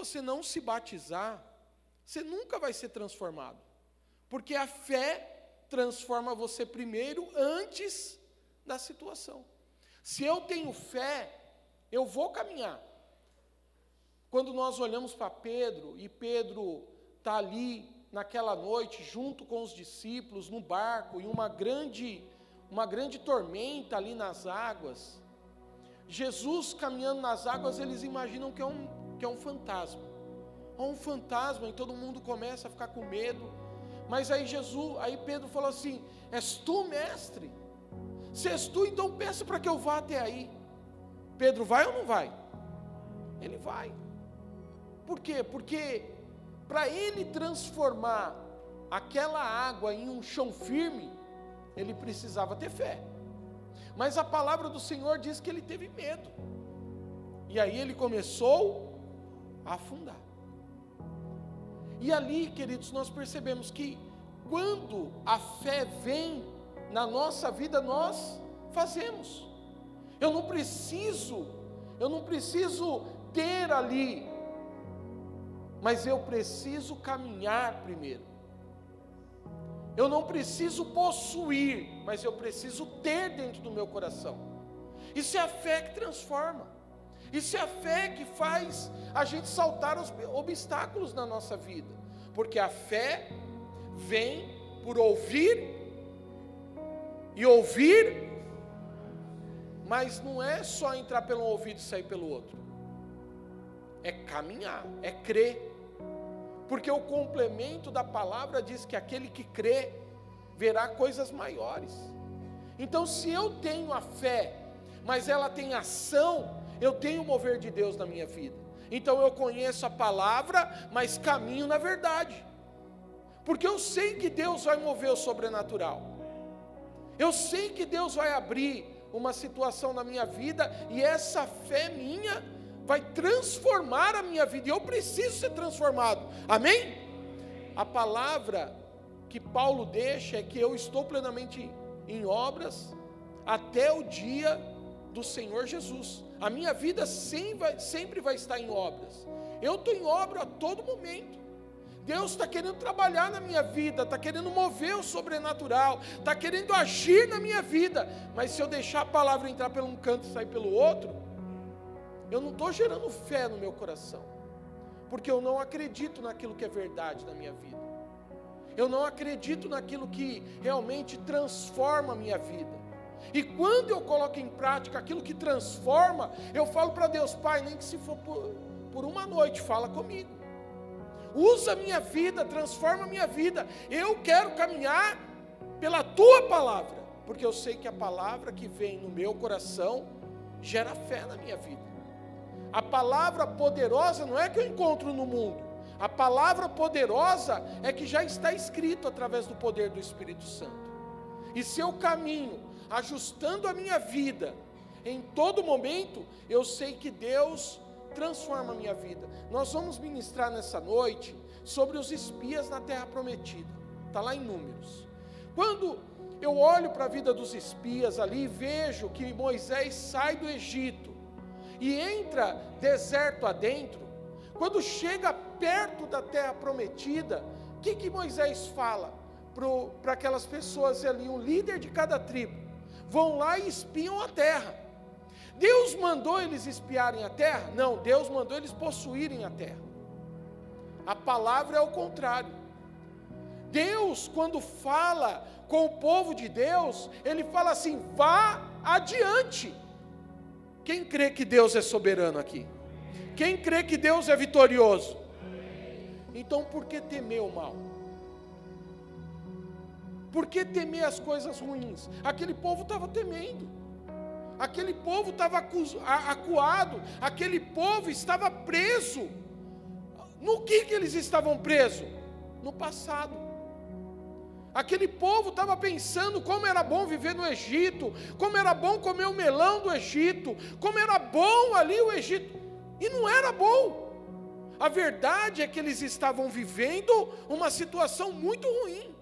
você não se batizar, você nunca vai ser transformado. Porque a fé transforma você primeiro, antes da situação. Se eu tenho fé, eu vou caminhar. Quando nós olhamos para Pedro, e Pedro está ali naquela noite, junto com os discípulos, no barco, em uma grande tormenta ali nas águas, Jesus caminhando nas águas, eles imaginam que é um fantasma. É um fantasma, e todo mundo começa a ficar com medo. Mas aí Pedro falou assim: és tu, mestre? Se és tu, então peça para que eu vá até aí. Pedro vai ou não vai? Ele vai. Por quê? Porque para ele transformar aquela água em um chão firme, ele precisava ter fé. Mas a palavra do Senhor diz que ele teve medo. E aí ele começou a afundar. E ali, queridos, nós percebemos que quando a fé vem na nossa vida, nós fazemos. Eu não preciso ter ali, mas eu preciso caminhar primeiro. Eu não preciso possuir, mas eu preciso ter dentro do meu coração. Isso é a fé que transforma. Isso é a fé que faz a gente saltar os obstáculos na nossa vida. Porque a fé vem por ouvir, e ouvir, mas não é só entrar pelo ouvido e sair pelo outro. É caminhar, é crer. Porque o complemento da palavra diz que aquele que crê verá coisas maiores. Então, se eu tenho a fé, mas ela tem ação, eu tenho o mover de Deus na minha vida. Então eu conheço a palavra, mas caminho na verdade. Porque eu sei que Deus vai mover o sobrenatural. Eu sei que Deus vai abrir uma situação na minha vida, e essa fé minha vai transformar a minha vida, e eu preciso ser transformado, amém? A palavra que Paulo deixa é que eu estou plenamente em obras até o dia do Senhor Jesus. A minha vida sempre vai estar em obras. Eu estou em obra a todo momento. Deus está querendo trabalhar na minha vida, está querendo mover o sobrenatural, está querendo agir na minha vida, mas se eu deixar a palavra entrar por um canto e sair pelo outro, eu não estou gerando fé no meu coração, porque eu não acredito naquilo que é verdade na minha vida, eu não acredito naquilo que realmente transforma a minha vida. E quando eu coloco em prática aquilo que transforma, eu falo para Deus: Pai, nem que se for por uma noite, fala comigo, usa a minha vida, transforma a minha vida. Eu quero caminhar pela Tua palavra, porque eu sei que a palavra que vem no meu coração gera fé na minha vida. A palavra poderosa não é que eu encontro no mundo, a palavra poderosa é que já está escrito através do poder do Espírito Santo. E se eu caminho ajustando a minha vida em todo momento, eu sei que Deus transforma a minha vida. Nós vamos ministrar nessa noite sobre os espias na terra prometida, está lá em Números. Quando eu olho para a vida dos espias ali, vejo que Moisés sai do Egito e entra deserto adentro. Quando chega perto da terra prometida, o que Moisés fala para aquelas pessoas ali? Um líder de cada tribo vão lá e espiam a terra. Deus mandou eles espiarem a terra? Não, Deus mandou eles possuírem a terra. A palavra é o contrário. Deus, quando fala com o povo de Deus, Ele fala assim: vá adiante. Quem crê que Deus é soberano aqui? Quem crê que Deus é vitorioso? Então por que temer o mal? Por que temer as coisas ruins? Aquele povo estava temendo. Aquele povo estava acuado, aquele povo estava preso. No que eles estavam presos? No passado. Aquele povo estava pensando como era bom viver no Egito, como era bom comer o melão do Egito, como era bom ali o Egito, e não era bom. A verdade é que eles estavam vivendo uma situação muito ruim.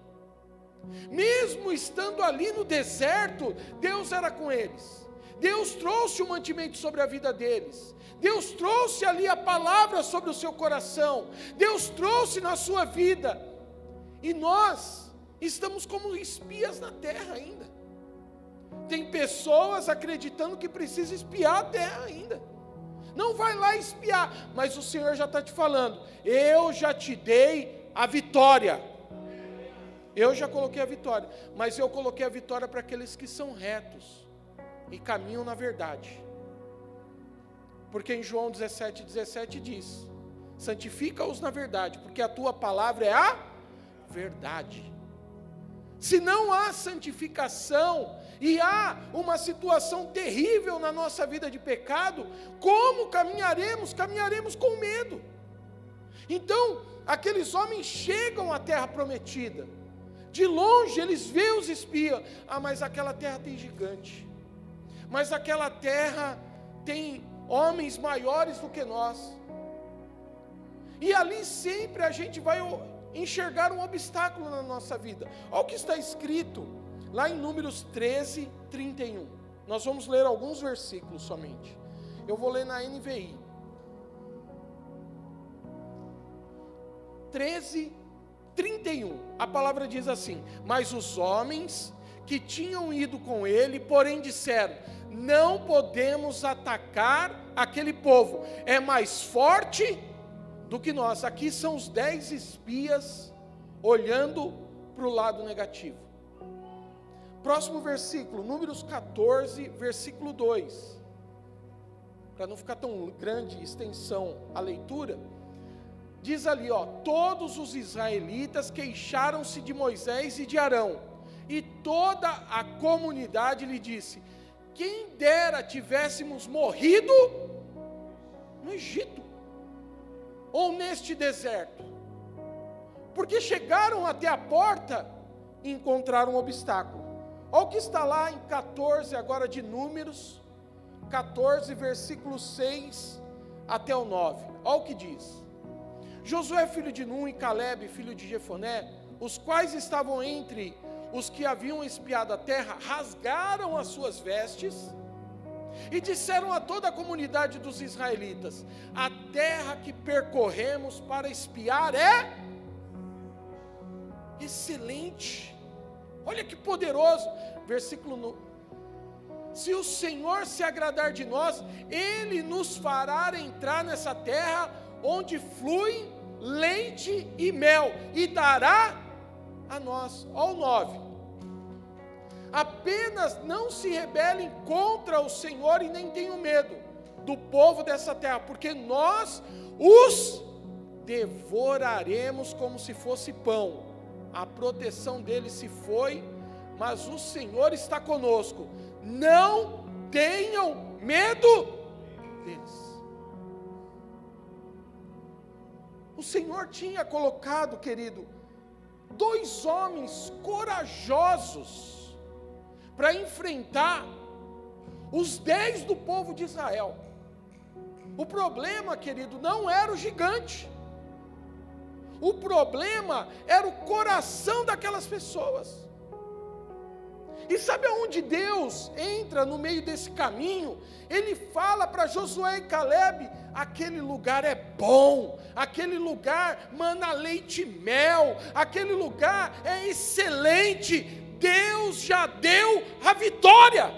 Mesmo estando ali no deserto, Deus era com eles. Deus trouxe o mantimento sobre a vida deles. Deus trouxe ali a palavra sobre o seu coração. Deus trouxe na sua vida. E nós estamos como espias na terra ainda. Tem pessoas acreditando que precisa espiar a terra ainda. Não vai lá espiar, mas o Senhor já está te falando, eu já te dei a vitória. Eu já coloquei a vitória, mas eu coloquei a vitória para aqueles que são retos e caminham na verdade. Porque em João 17:17 diz, santifica-os na verdade, porque a tua palavra é a verdade. Se não há santificação e há uma situação terrível na nossa vida de pecado, como caminharemos? Caminharemos com medo. Então, aqueles homens chegam à terra prometida. De longe eles veem os espias. Mas aquela terra tem gigante. Mas aquela terra tem homens maiores do que nós. E ali sempre a gente vai enxergar um obstáculo na nossa vida. Olha o que está escrito lá em Números 13:31. Nós vamos ler alguns versículos somente. Eu vou ler na NVI. 13:31. A palavra diz assim: mas os homens que tinham ido com ele, porém disseram, não podemos atacar aquele povo, é mais forte do que nós. Aqui são os 10 espias olhando para o lado negativo. Próximo versículo, Números 14, versículo 2. Para não ficar tão grande extensão a leitura, diz ali, todos os israelitas queixaram-se de Moisés e de Arão, e toda a comunidade lhe disse, quem dera tivéssemos morrido no Egito, ou neste deserto, porque chegaram até a porta e encontraram um obstáculo. Olha o que está lá em 14 agora de Números, 14 versículo 6 até o 9, olha o que diz. Josué filho de Nun e Calebe filho de Jefoné, os quais estavam entre os que haviam espiado a terra, rasgaram as suas vestes, e disseram a toda a comunidade dos israelitas, a terra que percorremos para espiar é excelente. Olha que poderoso, versículo 9. Se o Senhor se agradar de nós, Ele nos fará entrar nessa terra, onde flui leite e mel, e dará a nós. Olha o 9. Apenas não se rebelem contra o Senhor e nem tenham medo do povo dessa terra, porque nós os devoraremos como se fosse pão. A proteção deles se foi, mas o Senhor está conosco. Não tenham medo deles. O Senhor tinha colocado, querido, 2 homens corajosos para enfrentar os 10 do povo de Israel. O problema, querido, não era o gigante. O problema era o coração daquelas pessoas. E sabe aonde Deus entra no meio desse caminho? Ele fala para Josué e Calebe, aquele lugar é bom, aquele lugar mana leite e mel, aquele lugar é excelente, Deus já deu a vitória.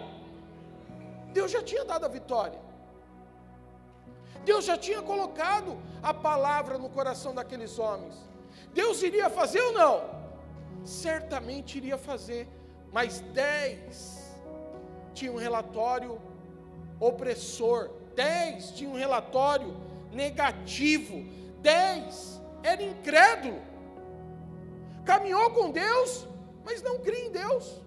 Deus já tinha dado a vitória. Deus já tinha colocado a palavra no coração daqueles homens. Deus iria fazer ou não? Certamente iria fazer. Mas 10 tinham um relatório opressor, 10 tinham um relatório negativo, 10 era incrédulo, caminhou com Deus, mas não cria em Deus.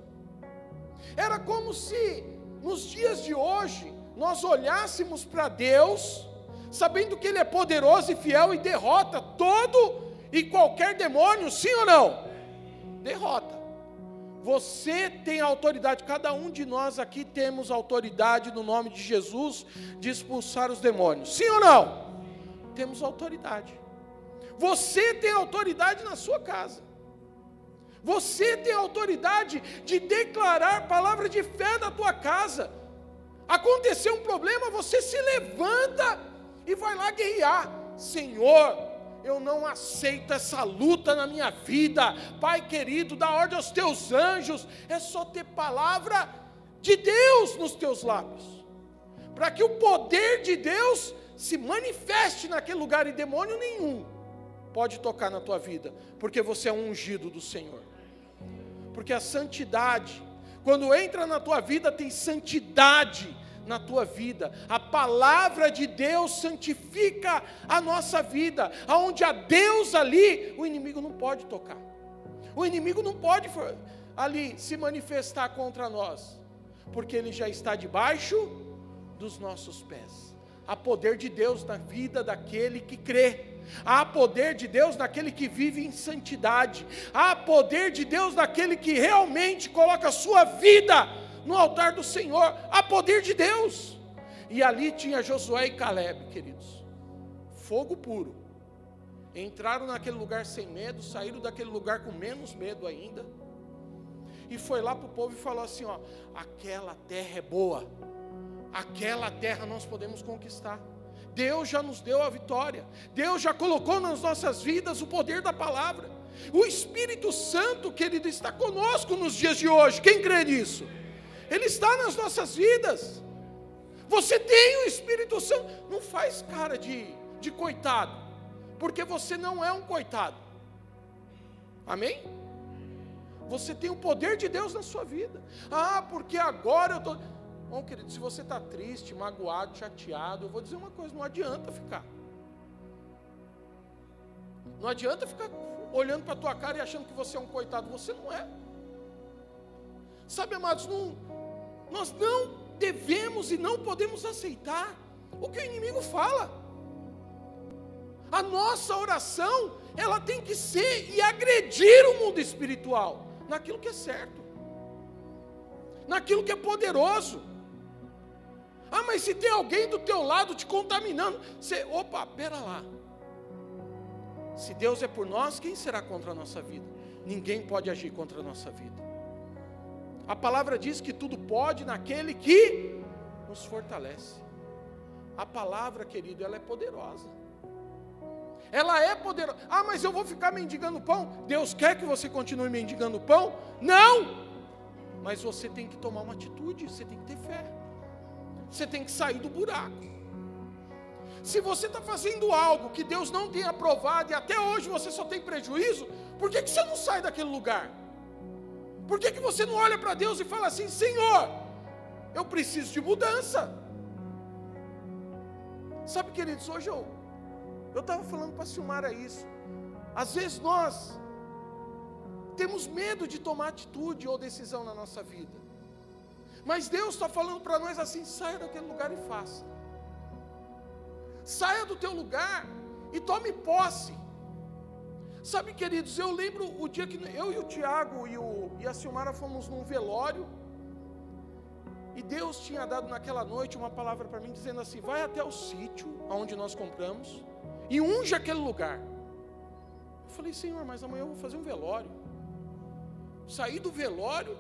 Era como se nos dias de hoje nós olhássemos para Deus, sabendo que Ele é poderoso e fiel e derrota todo e qualquer demônio, sim ou não? Derrota. Você tem autoridade, cada um de nós aqui temos autoridade no nome de Jesus de expulsar os demônios, sim ou não? Temos autoridade. Você tem autoridade na sua casa. Você tem autoridade de declarar palavra de fé na tua casa. Aconteceu um problema, você se levanta e vai lá guerrear. Senhor, eu não aceito essa luta na minha vida. Pai querido, dá ordem aos teus anjos. É só ter palavra de Deus nos teus lábios, para que o poder de Deus se manifeste naquele lugar, e demônio nenhum pode tocar na tua vida, porque você é um ungido do Senhor. Porque a santidade, quando entra na tua vida, tem santidade na tua vida. A palavra de Deus santifica a nossa vida. Aonde há Deus ali, o inimigo não pode tocar. O inimigo não pode ali se manifestar contra nós, porque ele já está debaixo dos nossos pés. Há poder de Deus na vida daquele que crê. Há poder de Deus naquele que vive em santidade. Há poder de Deus naquele que realmente coloca a sua vida no altar do Senhor. Há poder de Deus. E ali tinha Josué e Caleb, queridos. Fogo puro. Entraram naquele lugar sem medo, saíram daquele lugar com menos medo ainda. E foi lá para o povo e falou assim, ó, aquela terra é boa. Aquela terra nós podemos conquistar. Deus já nos deu a vitória. Deus já colocou nas nossas vidas o poder da palavra. O Espírito Santo, querido, está conosco nos dias de hoje. Quem crê nisso? Ele está nas nossas vidas. Você tem o Espírito Santo. Não faz cara de coitado, porque você não é um coitado. Amém? Você tem o poder de Deus na sua vida. Ah, porque agora eu estou... Bom, querido, se você está triste, magoado, chateado, eu vou dizer uma coisa, não adianta ficar. Não adianta ficar olhando para a tua cara e achando que você é um coitado. Você não é. Sabe, amados, nós não devemos e não podemos aceitar o que o inimigo fala. A nossa oração, ela tem que ser e agredir o mundo espiritual, naquilo que é certo, naquilo que é poderoso. Ah, mas se tem alguém do teu lado te contaminando, opa, pera lá. Se Deus é por nós, quem será contra a nossa vida? Ninguém pode agir contra a nossa vida. A palavra diz que tudo pode naquele que nos fortalece. A palavra, querido, ela é poderosa. Ela é poderosa. Ah, mas eu vou ficar mendigando pão. Deus quer que você continue mendigando pão? Não! Mas você tem que tomar uma atitude, você tem que ter fé. Você tem que sair do buraco. Se você está fazendo algo que Deus não tem aprovado e até hoje você só tem prejuízo, por que você não sai daquele lugar? Por que você não olha para Deus e fala assim, Senhor, eu preciso de mudança? Sabe, queridos, hoje eu estava falando para a Silmara isso. Às vezes nós temos medo de tomar atitude ou decisão na nossa vida. Mas Deus está falando para nós assim, saia daquele lugar e faça. Saia do teu lugar e tome posse. Sabe, queridos, eu lembro o dia que eu e o Tiago e a Silmara fomos num velório. E Deus tinha dado naquela noite uma palavra para mim, dizendo assim, vai até o sítio onde nós compramos e unge aquele lugar. Eu falei, Senhor, mas amanhã eu vou fazer um velório. Saí do velório,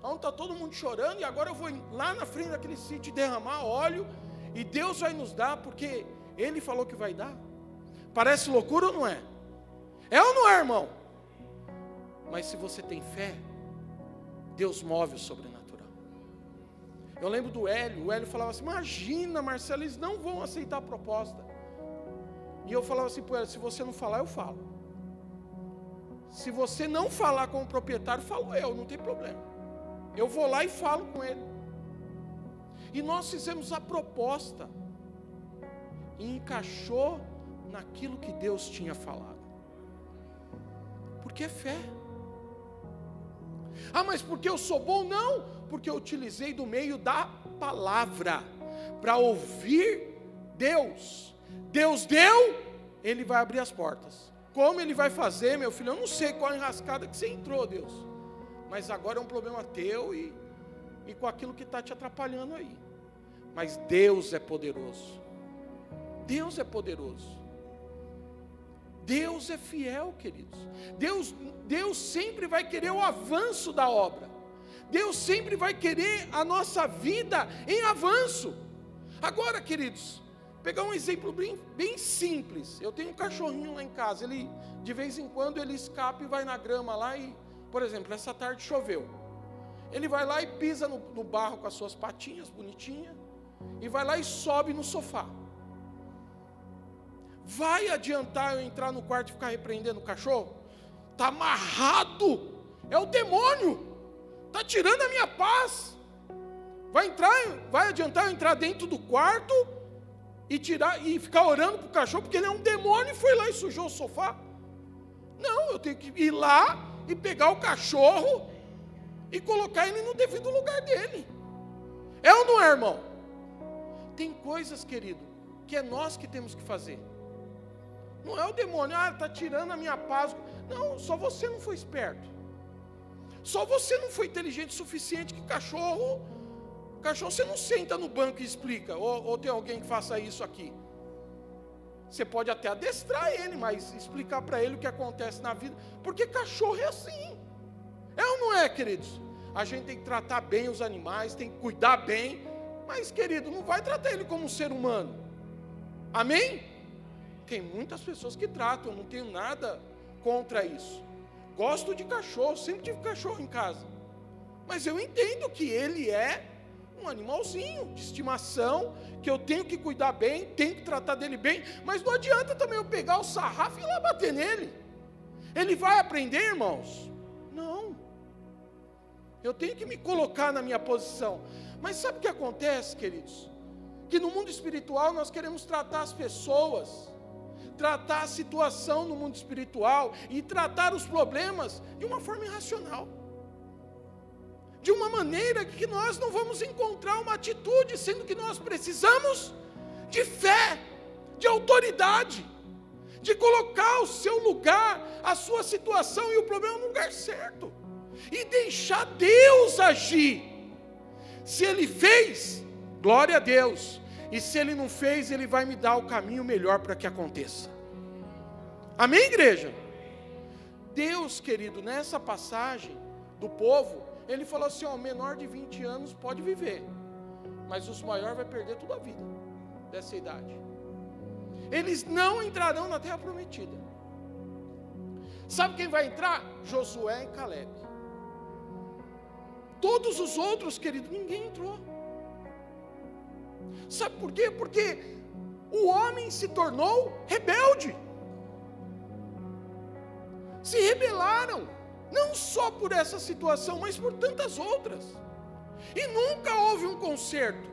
onde está todo mundo chorando, e agora eu vou lá na frente daquele sítio derramar óleo, e Deus vai nos dar, porque Ele falou que vai dar. Parece loucura ou não é? É ou não é, irmão? Mas se você tem fé, Deus move o sobrenatural. Eu lembro do Hélio, o Hélio falava assim, imagina, Marcelo, eles não vão aceitar a proposta. E eu falava assim para o Hélio, se você não falar, eu falo. Se você não falar com o proprietário, falo eu, não tem problema. Eu vou lá e falo com ele. E nós fizemos a proposta. E encaixou naquilo que Deus tinha falado. Porque é fé. Ah, mas porque eu sou bom? Não, porque eu utilizei do meio da palavra para ouvir Deus. Deus deu, Ele vai abrir as portas. Como Ele vai fazer, meu filho? Eu não sei qual enrascada que você entrou, Deus. Mas agora é um problema teu e com aquilo que está te atrapalhando aí. Mas Deus é poderoso. Deus é poderoso. Deus é fiel, queridos. Deus sempre vai querer o avanço da obra. Deus sempre vai querer a nossa vida em avanço. Agora, queridos, pegar um exemplo bem simples. Eu tenho um cachorrinho lá em casa, ele de vez em quando ele escapa e vai na grama lá e, por exemplo, essa tarde choveu. Ele vai lá e pisa no barro com as suas patinhas bonitinhas e vai lá e sobe no sofá. Vai adiantar eu entrar no quarto e ficar repreendendo o cachorro? Está amarrado, é o demônio, está tirando a minha paz. Vai adiantar eu entrar dentro do quarto e ficar orando para o cachorro, porque ele é um demônio e foi lá e sujou o sofá? Não, eu tenho que ir lá e pegar o cachorro e colocar ele no devido lugar dele. É ou não é, irmão? Tem coisas, querido, que é nós que temos que fazer. Não é o demônio, está tirando a minha paz. Não, só você não foi esperto. Só você não foi inteligente o suficiente que cachorro você não senta no banco e explica, ou tem alguém que faça isso aqui. Você pode até adestrar ele, mas explicar para ele o que acontece na vida, porque cachorro é assim. É ou não é, queridos? A gente tem que tratar bem os animais, tem que cuidar bem, mas, querido, não vai tratar ele como um ser humano. Amém? Tem muitas pessoas que tratam, eu não tenho nada contra isso. Gosto de cachorro, sempre tive cachorro em casa. Mas eu entendo que ele é um animalzinho de estimação, que eu tenho que cuidar bem, tenho que tratar dele bem, mas não adianta também eu pegar o sarrafo e ir lá bater nele. Ele vai aprender, irmãos? Não. Eu tenho que me colocar na minha posição. Mas sabe o que acontece, queridos? Que no mundo espiritual nós queremos tratar as pessoas, tratar a situação no mundo espiritual e tratar os problemas de uma forma irracional. De uma maneira que nós não vamos encontrar uma atitude, sendo que nós precisamos de fé, de autoridade, de colocar o seu lugar, a sua situação e o problema no lugar certo, e deixar Deus agir. Se Ele fez, glória a Deus, e se Ele não fez, Ele vai me dar o caminho melhor para que aconteça. Amém, igreja? Deus, querido, nessa passagem do povo, Ele falou assim, o menor de 20 anos pode viver, mas os maiores vai perder toda a vida dessa idade. Eles não entrarão na terra prometida. Sabe quem vai entrar? Josué e Caleb. Todos os outros, querido, ninguém entrou. Sabe por quê? Porque o homem se tornou rebelde. Se rebelaram, não só por essa situação, mas por tantas outras. E nunca houve um conserto,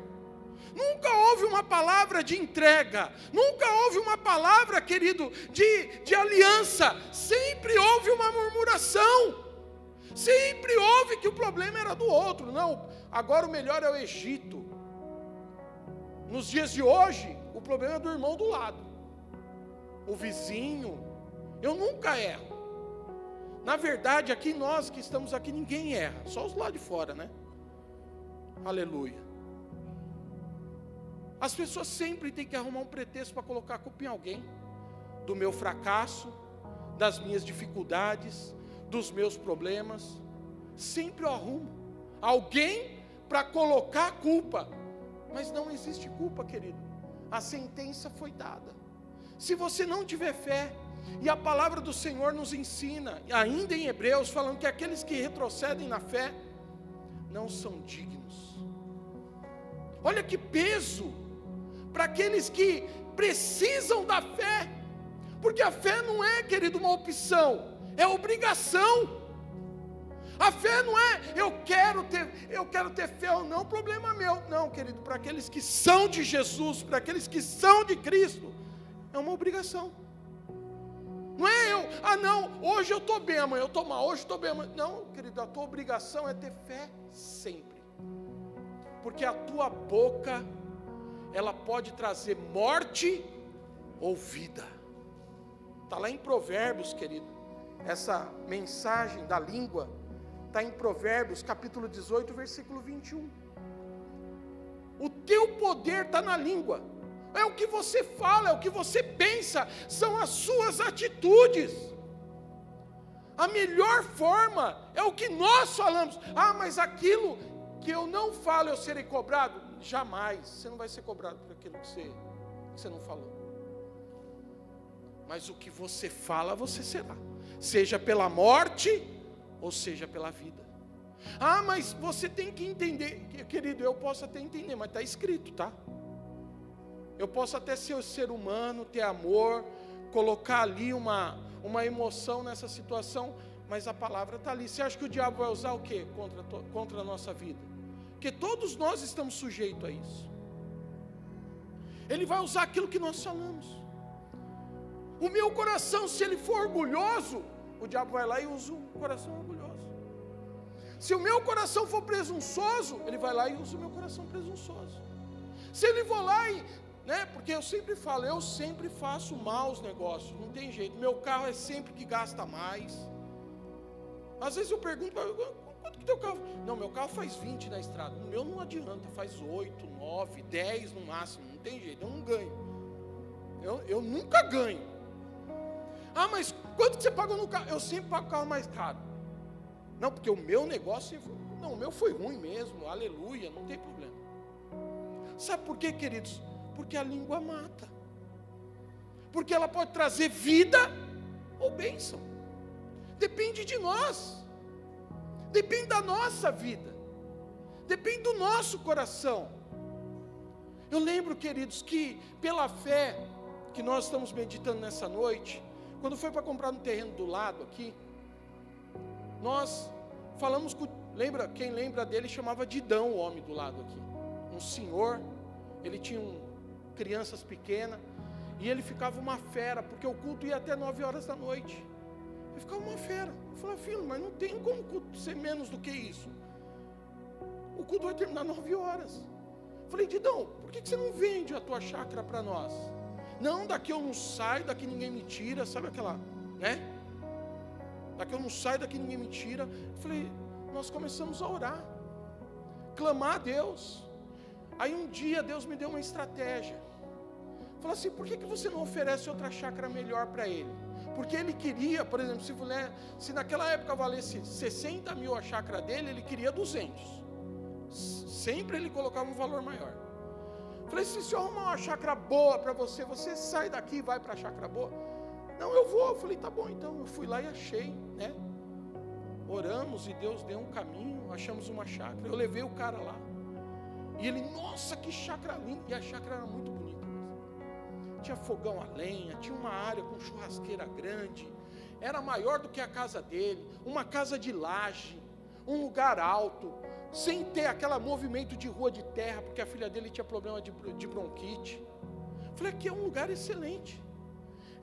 nunca houve uma palavra de entrega, nunca houve uma palavra, querido, de aliança. Sempre houve uma murmuração, sempre houve que o problema era do outro. Não, agora o melhor é o Egito. Nos dias de hoje, o problema é do irmão do lado, o vizinho. Eu nunca erro. Na verdade, aqui nós que estamos aqui, ninguém erra, só os lá de fora, né? Aleluia. As pessoas sempre têm que arrumar um pretexto para colocar a culpa em alguém, do meu fracasso, das minhas dificuldades, dos meus problemas. Sempre eu arrumo alguém para colocar a culpa, mas não existe culpa, querido. A sentença foi dada. Se você não tiver fé, e a palavra do Senhor nos ensina, ainda em Hebreus, falando que aqueles que retrocedem na fé, não são dignos. Olha que peso, para aqueles que precisam da fé, porque a fé não é, querido, uma opção, é obrigação. A fé não é, eu quero ter fé ou não, problema meu. Não, querido, para aqueles que são de Jesus, para aqueles que são de Cristo, é uma obrigação. Não é não, hoje eu estou bem, amanhã eu estou mal, hoje eu estou bem, amanhã. Não, querido, a tua obrigação é ter fé sempre. Porque a tua boca, ela pode trazer morte ou vida. Está lá em Provérbios, querido, essa mensagem da língua, está em Provérbios, capítulo 18, versículo 21. O teu poder está na língua. É o que você fala, é o que você pensa, são as suas atitudes. A melhor forma é o que nós falamos. Ah, mas aquilo que eu não falo eu serei cobrado? Jamais, você não vai ser cobrado por aquilo que você não falou. Mas o que você fala, você será. Seja pela morte, ou seja pela vida. Ah, mas você tem que entender. Querido, eu posso até entender, mas está escrito, tá? Eu posso até ser ser humano, ter amor, colocar ali uma emoção nessa situação, mas a palavra está ali. Você acha que o diabo vai usar o quê contra a nossa vida? Porque todos nós estamos sujeitos a isso. Ele vai usar aquilo que nós falamos. O meu coração, se ele for orgulhoso, o diabo vai lá e usa o coração orgulhoso. Se o meu coração for presunçoso, ele vai lá e usa o meu coração presunçoso. Se ele for lá e... porque eu sempre falo, eu sempre faço maus negócios, não tem jeito. Meu carro é sempre que gasta mais. Às vezes eu pergunto, quanto que teu carro? Não, meu carro faz 20 na estrada. O meu não adianta, faz 8, 9, 10 no máximo, não tem jeito, eu não ganho. Eu nunca ganho. Ah, mas quanto que você pagou no carro? Eu sempre pago o carro mais caro. Não, porque o meu negócio, não, o meu foi ruim mesmo, aleluia, não tem problema. Sabe por quê, queridos? Porque a língua mata. Porque ela pode trazer vida ou bênção. Depende de nós. Depende da nossa vida. Depende do nosso coração. Eu lembro, queridos, que pela fé que nós estamos meditando nessa noite, quando foi para comprar no terreno do lado aqui, nós falamos com, quem lembra dele chamava Didão, o homem do lado aqui. Um senhor, ele tinha crianças pequenas, e ele ficava uma fera, porque o culto ia até 9 horas da noite. Ele ficava uma fera. Eu falei, filho, mas não tem como o culto ser menos do que isso. O culto vai terminar 9 horas. Eu falei, Didão, por que você não vende a tua chácara para nós? Não, daqui eu não saio, daqui ninguém me tira, sabe aquela, Daqui eu não saio, daqui ninguém me tira. Eu falei, nós começamos a orar, clamar a Deus. Aí um dia Deus me deu uma estratégia. Falou assim, por que você não oferece outra chácara melhor para ele? Porque ele queria, por exemplo, se naquela época valesse 60 mil a chácara dele, ele queria 200. Sempre ele colocava um valor maior. Falei, se eu arrumar uma chácara boa para você, você sai daqui e vai para a chácara boa? Não, eu vou. Eu falei, tá bom então. Eu fui lá e achei, Oramos e Deus deu um caminho, achamos uma chácara. Eu levei o cara lá. E ele, nossa, que chácara linda. E a chácara era muito bonita. Tinha fogão a lenha, tinha uma área com churrasqueira grande. Era maior do que a casa dele. Uma casa de laje, um lugar alto, sem ter aquele movimento de rua de terra, porque a filha dele tinha problema de bronquite. Falei, aqui é um lugar excelente.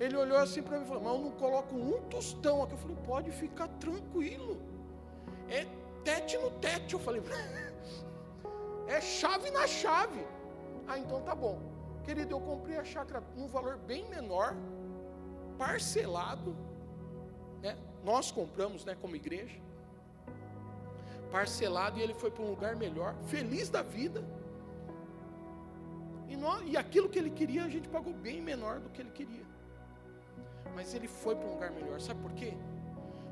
Ele olhou assim para mim e falou, mas eu não coloco um tostão aqui. Eu falei, pode ficar tranquilo. É tete no tete. Eu falei, é chave na chave. Ah, então tá bom. Querido, eu comprei a chácara num valor bem menor, parcelado. Nós compramos, como igreja. Parcelado, e ele foi para um lugar melhor, feliz da vida. E aquilo que ele queria, a gente pagou bem menor do que ele queria. Mas ele foi para um lugar melhor. Sabe por quê?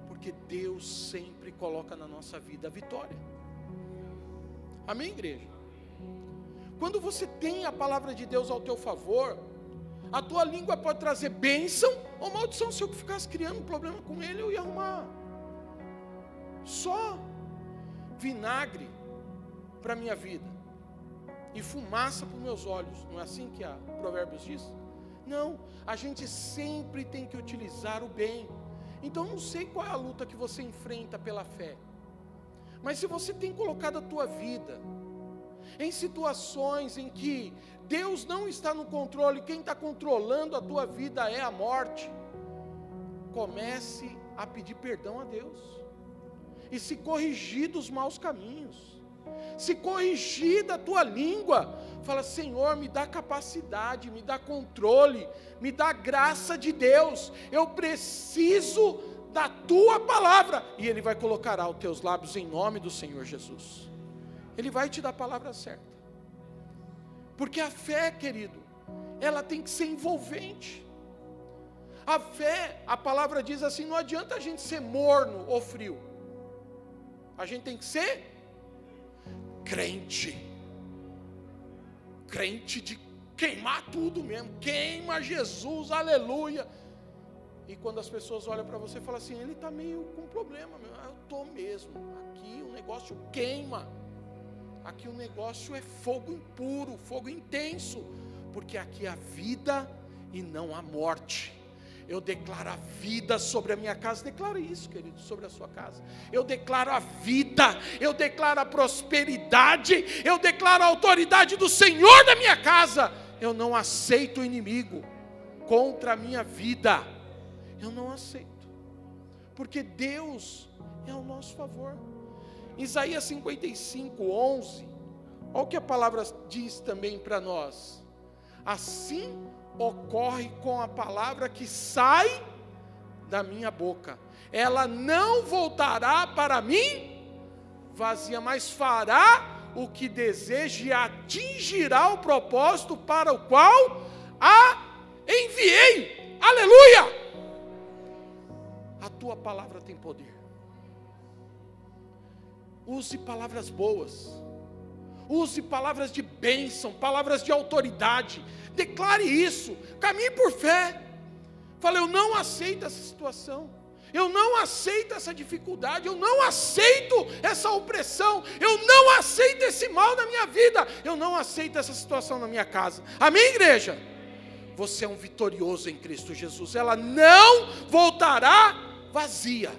Porque Deus sempre coloca na nossa vida a vitória. Amém, igreja? Quando você tem a palavra de Deus ao teu favor, a tua língua pode trazer bênção ou maldição. Se eu ficasse criando um problema com ele, eu ia arrumar só vinagre para a minha vida e fumaça para os meus olhos. Não é assim que a Provérbios diz? Não, a gente sempre tem que utilizar o bem. Então não sei qual é a luta que você enfrenta pela fé, mas se você tem colocado a tua vida em situações em que Deus não está no controle, quem está controlando a tua vida é a morte, comece a pedir perdão a Deus e se corrigir dos maus caminhos. Se corrigir da tua língua, fala, Senhor, me dá capacidade, me dá controle, me dá graça de Deus, eu preciso da tua palavra, e Ele vai colocar aos teus lábios em nome do Senhor Jesus. Ele vai te dar a palavra certa, porque a fé, querido, ela tem que ser envolvente. A fé, a palavra diz assim, não adianta a gente ser morno ou frio. A gente tem que ser crente. Crente de queimar tudo mesmo. Queima Jesus, aleluia. E quando as pessoas olham para você e falam assim, ele está meio com problema. Eu estou mesmo. Aqui o negócio queima. Aqui o negócio é fogo impuro, fogo intenso. Porque aqui há vida e não há morte. Eu declaro a vida sobre a minha casa. Declaro isso, querido, sobre a sua casa. Eu declaro a vida. Eu declaro a prosperidade. Eu declaro a autoridade do Senhor da minha casa. Eu não aceito o inimigo contra a minha vida. Eu não aceito. Porque Deus é ao nosso favor. Isaías 55, 11. Olha o que a palavra diz também para nós. Assim ocorre com a palavra que sai da minha boca. Ela não voltará para mim vazia, mas fará o que deseja e atingirá o propósito para o qual a enviei. Aleluia! A tua palavra tem poder. Use palavras boas. Use palavras de bênção, palavras de autoridade. Declare isso. Caminhe por fé. Fale, eu não aceito essa situação. Eu não aceito essa dificuldade. Eu não aceito essa opressão. Eu não aceito esse mal na minha vida. Eu não aceito essa situação na minha casa. Amém, igreja? Você é um vitorioso em Cristo Jesus. Ela não voltará vazia.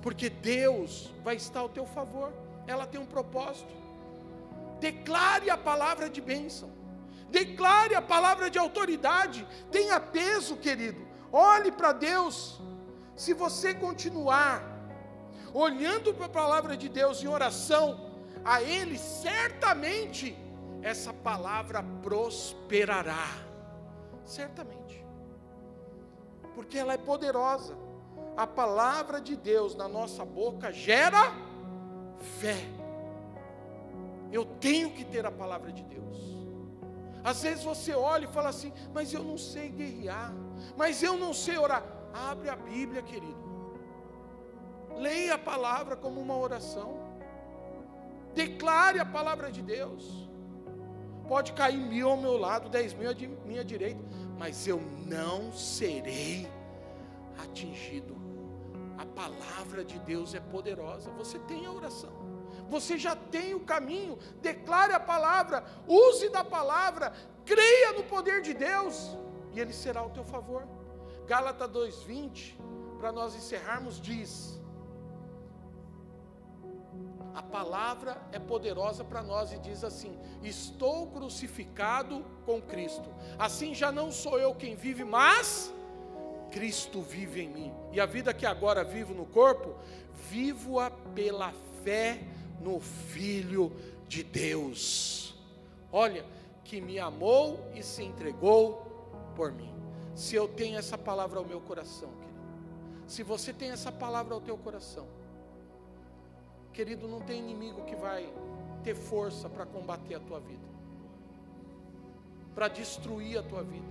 Porque Deus vai estar ao teu favor. Ela tem um propósito. Declare a palavra de bênção. Declare a palavra de autoridade. Tenha peso, querido. Olhe para Deus. Se você continuar olhando para a palavra de Deus em oração a Ele, certamente essa palavra prosperará. Certamente. Porque ela é poderosa. A palavra de Deus na nossa boca gera fé. Eu tenho que ter a palavra de Deus. Às vezes você olha e fala assim, mas eu não sei guerrear, mas eu não sei orar. Abre a Bíblia, querido. Leia a palavra como uma oração. Declare a palavra de Deus. Pode cair 1000 ao meu lado, 10.000 à minha direita, mas eu não serei atingido. A palavra de Deus é poderosa. Você tem a oração. Você já tem o caminho. Declare a palavra. Use da palavra. Creia no poder de Deus. E Ele será ao teu favor. Gálatas 2:20, para nós encerrarmos, diz: a palavra é poderosa para nós e diz assim: estou crucificado com Cristo. Assim já não sou eu quem vive, mas Cristo vive em mim. E a vida que agora vivo no corpo, vivo-a pela fé no Filho de Deus. Olha, que me amou e se entregou por mim. Se eu tenho essa palavra ao meu coração, querido, se você tem essa palavra ao teu coração, querido, não tem inimigo que vai ter força para combater a tua vida, para destruir a tua vida,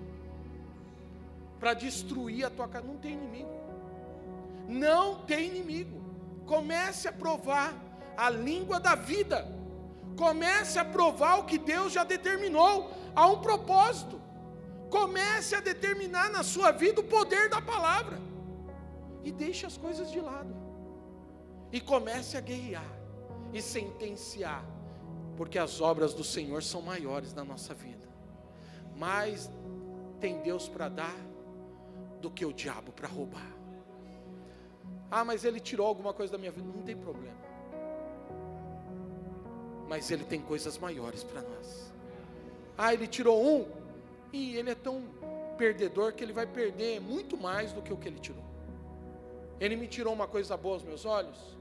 para destruir a tua casa. Não tem inimigo. Não tem inimigo. Comece a provar a língua da vida. Comece a provar o que Deus já determinou. Há um propósito. Comece a determinar na sua vida o poder da palavra. E deixe as coisas de lado. E comece a guerrear e sentenciar. Porque as obras do Senhor são maiores na nossa vida. Mais tem Deus para dar do que o diabo para roubar. Ah, mas ele tirou alguma coisa da minha vida. Não tem problema. Mas ele tem coisas maiores para nós. Ah, ele tirou um. E ele é tão perdedor que ele vai perder muito mais do que o que ele tirou. Ele me tirou uma coisa boa aos meus olhos,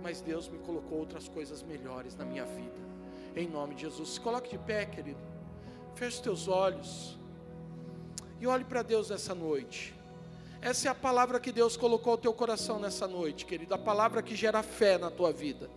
mas Deus me colocou outras coisas melhores na minha vida. Em nome de Jesus. Se coloque de pé, querido. Feche os teus olhos e olhe para Deus nessa noite. Essa é a palavra que Deus colocou ao teu coração nessa noite, querido. A palavra que gera fé na tua vida.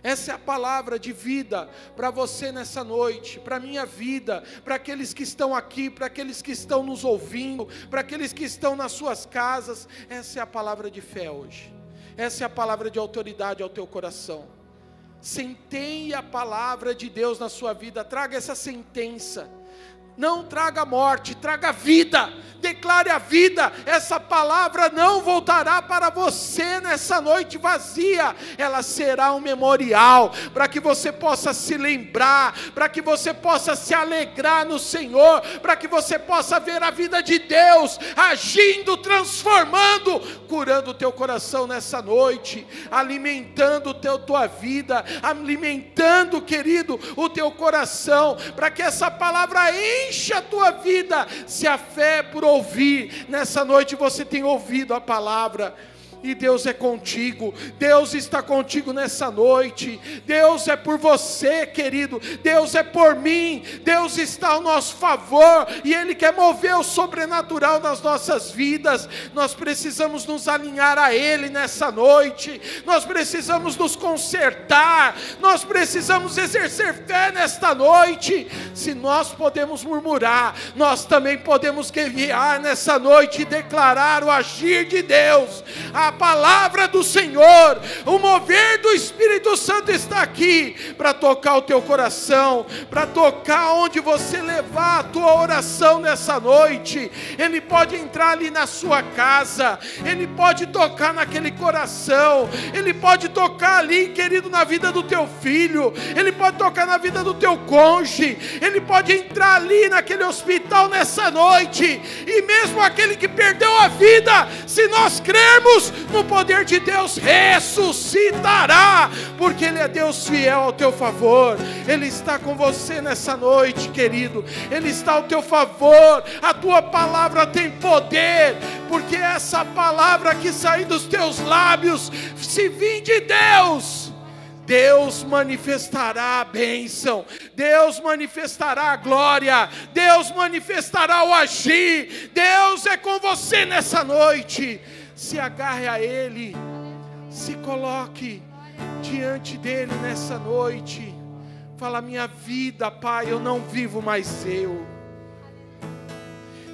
Essa é a palavra de vida para você nessa noite, para a minha vida, para aqueles que estão aqui, para aqueles que estão nos ouvindo, para aqueles que estão nas suas casas. Essa é a palavra de fé hoje. Essa é a palavra de autoridade ao teu coração. Sentenhe a palavra de Deus na sua vida, traga essa sentença. Não traga morte, traga vida, declare a vida. Essa palavra não voltará para você nessa noite vazia, ela será um memorial, para que você possa se lembrar, para que você possa se alegrar no Senhor, para que você possa ver a vida de Deus agindo, transformando, curando o teu coração nessa noite, alimentando tua vida, alimentando, querido, o teu coração, para que essa palavra enche a tua vida. Se a fé é por ouvir, nessa noite você tem ouvido a palavra. E Deus é contigo, Deus está contigo nessa noite, Deus é por você, querido, Deus é por mim, Deus está ao nosso favor, e Ele quer mover o sobrenatural nas nossas vidas. Nós precisamos nos alinhar a Ele nessa noite, nós precisamos nos consertar, nós precisamos exercer fé nesta noite. Se nós podemos murmurar, nós também podemos guerrear nessa noite e declarar o agir de Deus. A palavra do Senhor, o mover do Espírito Santo está aqui para tocar o teu coração, para tocar onde você levar a tua oração nessa noite. Ele pode entrar ali na sua casa, Ele pode tocar naquele coração, Ele pode tocar ali, querido, na vida do teu filho, Ele pode tocar na vida do teu cônjuge, Ele pode entrar ali naquele hospital nessa noite, e mesmo aquele que perdeu a vida, se nós crermos no poder de Deus, ressuscitará, porque Ele é Deus fiel ao teu favor. Ele está com você nessa noite, querido, Ele está ao teu favor. A tua palavra tem poder, porque essa palavra que sair dos teus lábios, se vir de Deus, Deus manifestará a bênção, Deus manifestará a glória, Deus manifestará o agir. Deus é com você nessa noite. Se agarre a Ele, se coloque diante dEle nessa noite. Fala: minha vida, Pai, eu não vivo mais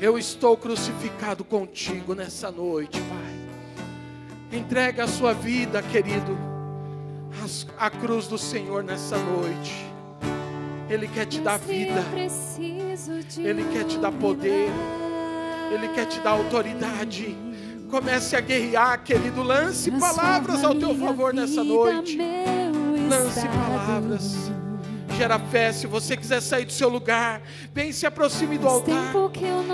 eu estou crucificado contigo nessa noite, Pai. Entrega a sua vida, querido, à cruz do Senhor nessa noite. Ele quer te dar vida, Ele quer te dar poder, Ele quer te dar autoridade. Comece a guerrear, querido. Lance palavras ao teu favor nessa noite. Lance palavras. Gera fé. Se você quiser sair do seu lugar, vem, se aproxime do altar.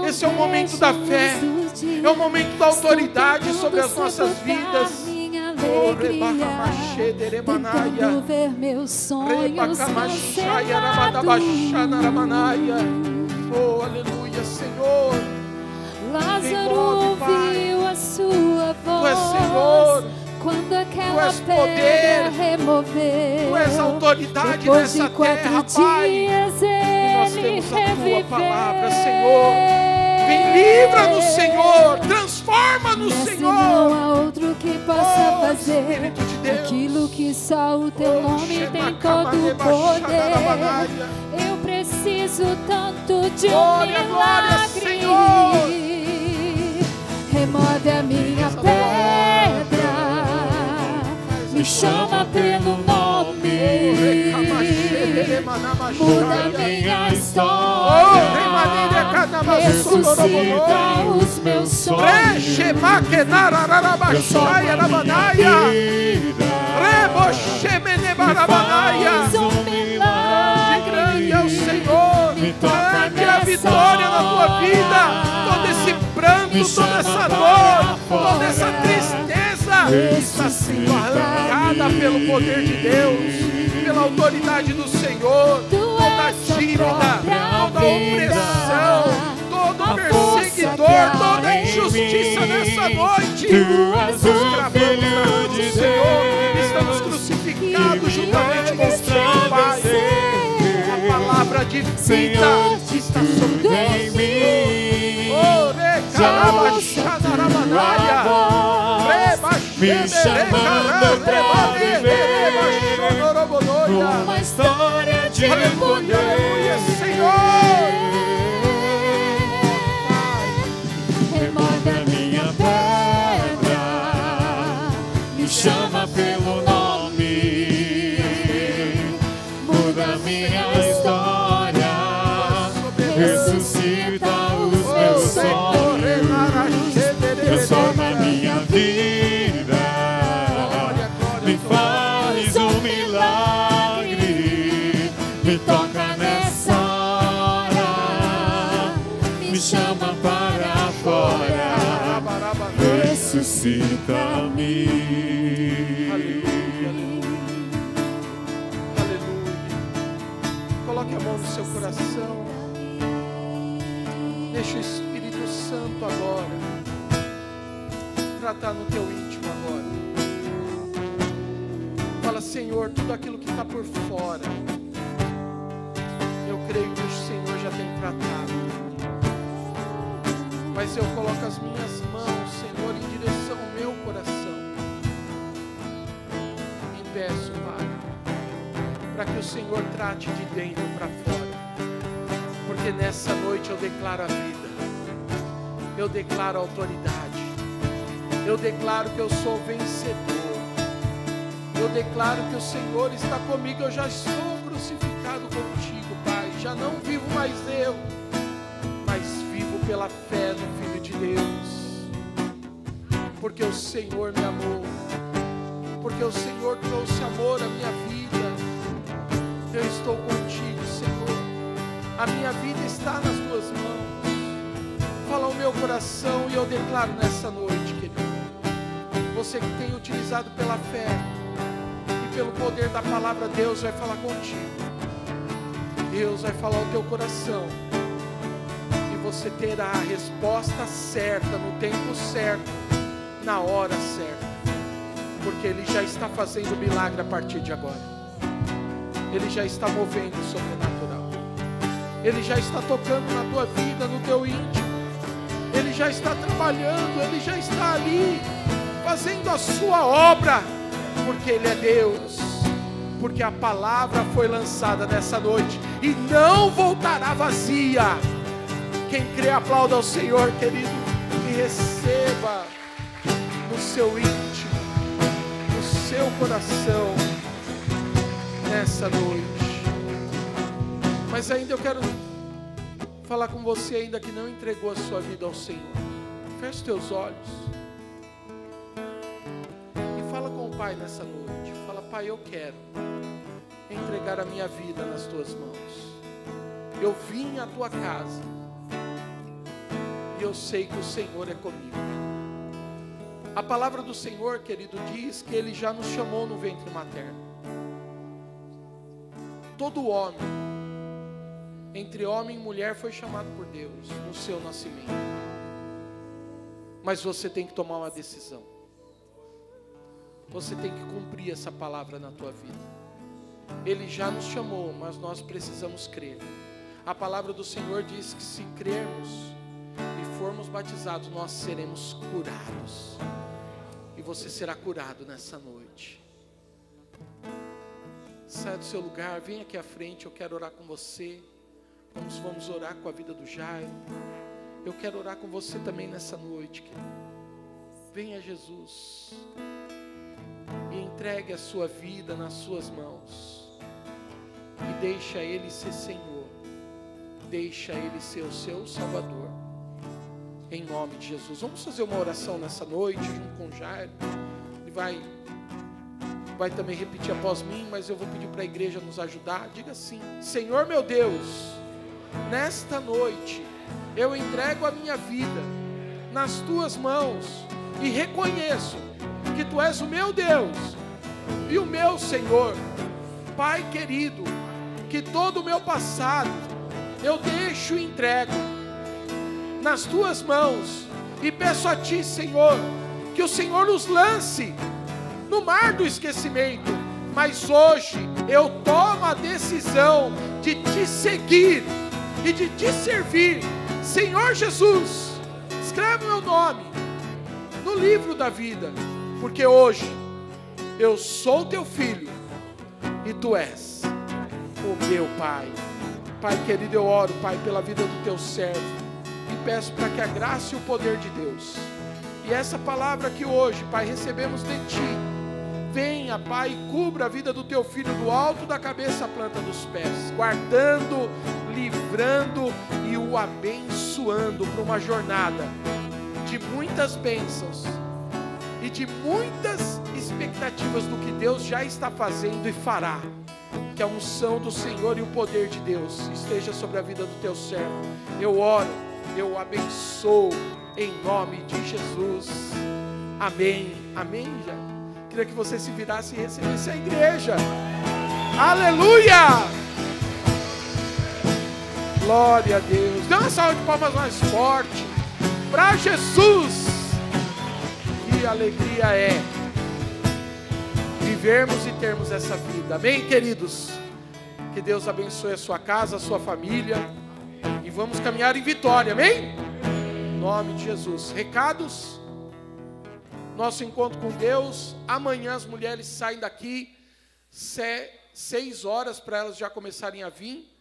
Esse é o momento da fé, é o momento da autoridade sobre as nossas vidas. Tentando ver meus sonhos oh, aleluia, Senhor. Lázaro ouviu a sua voz. Tu és Senhor, quando aquela Tu és pedra poder, removeu. Tu és autoridade depois nessa de 4 terra, Pai. dias E nós ele temos a Tua reviveu. palavra, Senhor. Vem, livra-nos, Senhor. Transforma-nos, Nesse Senhor. não há outro que possa Oh, fazer Espírito de Deus. aquilo que só o Teu nome tem todo o poder. Eu preciso tanto de um Glória, glória, milagre. Senhor. Remove a minha pedra, me chama pelo nome, muda minha história, ressuscita os meus sonhos. Faz um milagre, grande é o Senhor, grande é a vitória na tua vida. Todo esse pranto, toda essa dor, toda essa tristeza está sendo arrancada pelo poder de Deus, pela autoridade do Senhor. Toda dívida, toda opressão, todo perseguidor, toda injustiça nessa noite, nós cravamos na cruz do Senhor, estamos crucificados juntamente contigo, Pai. A palavra de vida está sobre nós. me chamando pra viver. uma história de poder. Aleluia, Senhor. Remove a minha pedra, me chama pelo nome, muda minha história, ressuscita os meus sonhos, transforma minha vida, me faz um milagre, me toca nessa hora, me chama para fora, ressuscita-me. Aleluia, aleluia. Aleluia. Coloque a mão no seu coração. Deixa o Espírito Santo agora tratar no teu íntimo agora. Fala, Senhor, tudo aquilo que está por fora, eu creio que o Senhor já tem tratado. Mas eu coloco as minhas mãos, Senhor, em direção ao meu coração. E peço, Pai, para que o Senhor trate de dentro para fora. Porque nessa noite eu declaro a vida. Eu declaro a autoridade. Eu declaro que eu sou vencedor. Eu declaro que o Senhor está comigo. Eu já estou crucificado contigo, Pai. Já não vivo mais eu, mas vivo pela fé no Filho de Deus. Porque o Senhor me amou. Porque o Senhor trouxe amor à minha vida. Eu estou contigo, Senhor. A minha vida está nas tuas mãos. Fala o meu coração e eu declaro nessa noite, querido. Você que tem utilizado pela fé e pelo poder da palavra, Deus vai falar contigo. Deus vai falar o teu coração. Você terá a resposta certa, no tempo certo, na hora certa, porque Ele já está fazendo o milagre a partir de agora. Ele já está movendo o sobrenatural. Ele já está tocando na tua vida, no teu íntimo. Ele já está trabalhando, Ele já está ali, fazendo a sua obra, porque Ele é Deus. Porque a palavra foi lançada nessa noite e não voltará vazia. Quem crê, aplauda ao Senhor, querido, e receba no seu íntimo, no seu coração, nessa noite. Mas ainda eu quero falar com você ainda que não entregou a sua vida ao Senhor. Feche teus olhos e fala com o Pai nessa noite. Fala, Pai, eu quero entregar a minha vida nas tuas mãos. Eu vim à tua casa e eu sei que o Senhor é comigo. A palavra do Senhor, querido, diz que Ele já nos chamou no ventre materno. Todo homem, entre homem e mulher, foi chamado por Deus no seu nascimento. Mas você tem que tomar uma decisão. Você tem que cumprir essa palavra na tua vida. Ele já nos chamou, mas nós precisamos crer. A palavra do Senhor diz que se crermos e formos batizados, nós seremos curados. E você será curado nessa noite. Saia do seu lugar, vem aqui à frente, eu quero orar com você. Vamos orar com a vida do Jairo. Eu quero orar com você também nessa noite, querido. Venha, Jesus, e entregue a sua vida nas suas mãos. E deixa Ele ser Senhor. Deixa Ele ser o seu Salvador. Em nome de Jesus. Vamos fazer uma oração nessa noite junto com o Jairo. Ele vai também repetir após mim, mas eu vou pedir para a igreja nos ajudar. Diga assim: Senhor meu Deus, nesta noite eu entrego a minha vida nas tuas mãos e reconheço que tu és o meu Deus e o meu Senhor. Pai querido, que todo o meu passado eu deixo e entrego nas tuas mãos e peço a ti, Senhor, que o Senhor nos lance no mar do esquecimento, mas hoje eu tomo a decisão de te seguir e de te servir. Senhor Jesus, escreve o meu nome no livro da vida, porque hoje eu sou teu filho e Tu és o meu Pai. Pai querido, eu oro, Pai, pela vida do Teu servo e peço para que a graça e o poder de Deus e essa palavra que hoje, Pai, recebemos de Ti, venha, Pai, e cubra a vida do Teu filho do alto da cabeça à planta dos pés, guardando, livrando e o abençoando para uma jornada de muitas bênçãos e de muitas expectativas do que Deus já está fazendo e fará. Que a unção do Senhor e o poder de Deus esteja sobre a vida do Teu servo. Eu oro, eu abençoo em nome de Jesus. Amém. Amém. Já queria que você se virasse e recebesse a igreja. Aleluia! Glória a Deus. Dê uma salva de palmas mais forte para Jesus. Que alegria é vivermos e termos essa vida. Amém, queridos? Que Deus abençoe a sua casa, a sua família. E vamos caminhar em vitória. Amém? Em nome de Jesus. Recados. Nosso encontro com Deus. Amanhã as mulheres saem daqui 6 horas para elas já começarem a vir.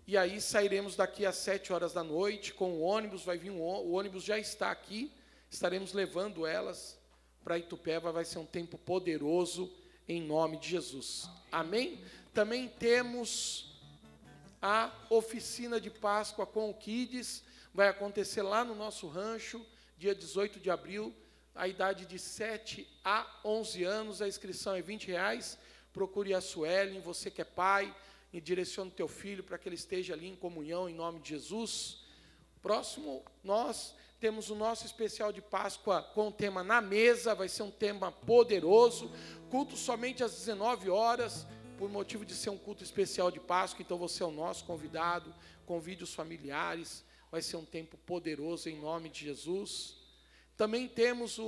E aí sairemos daqui às 7 horas da noite com o ônibus. Vai vir o ônibus já está aqui. Estaremos levando elas para Itupeva. Vai ser um tempo poderoso em nome de Jesus. Amém? Também temos a oficina de Páscoa com o Kids. Vai acontecer lá no nosso rancho, dia 18 de abril. A idade de 7 a 11 anos. A inscrição é R$20. Procure a Suelen, você que é pai, e direcione o teu filho para que ele esteja ali em comunhão, em nome de Jesus. Próximo, nós temos o nosso especial de Páscoa com o tema Na Mesa, vai ser um tema poderoso, culto somente às 19 horas, por motivo de ser um culto especial de Páscoa, então você é o nosso convidado, convide os familiares, vai ser um tempo poderoso em nome de Jesus. Também temos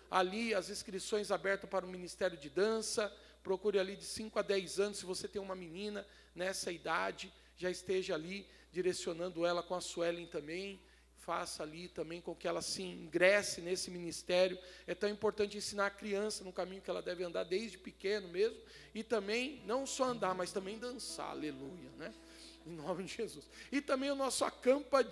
ali as inscrições abertas para o Ministério de Dança, procure ali de 5 a 10 anos, se você tem uma menina nessa idade, já esteja ali direcionando ela com a Suelen também, faça ali também com que ela se ingresse nesse ministério. É tão importante ensinar a criança no caminho que ela deve andar desde pequeno mesmo, e também não só andar, mas também dançar, aleluia, né? Em nome de Jesus. E também o nosso acampa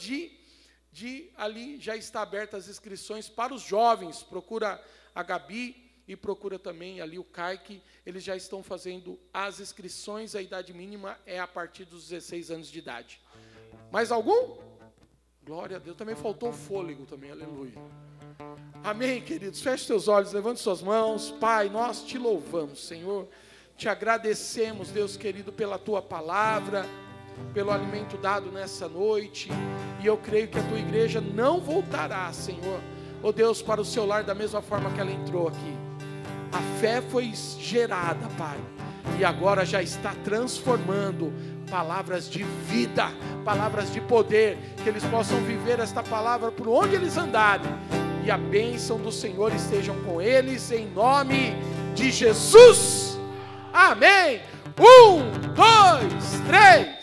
ali já está aberta as inscrições para os jovens, procura a Gabi, e procura também ali o Kaique, eles já estão fazendo as inscrições, a idade mínima é a partir dos 16 anos de idade. Mais algum? Glória a Deus, também faltou fôlego também, aleluia. Amém, queridos, feche seus olhos, levante suas mãos. Pai, nós te louvamos, Senhor, te agradecemos, Deus querido, pela tua palavra, pelo alimento dado nessa noite, e eu creio que a tua igreja não voltará, Senhor, ó Deus, para o seu lar da mesma forma que ela entrou aqui. A fé foi gerada, Pai, e agora já está transformando palavras de vida, palavras de poder, que eles possam viver esta palavra por onde eles andarem, e a bênção do Senhor estejam com eles, em nome de Jesus. Amém. 1, 2, 3.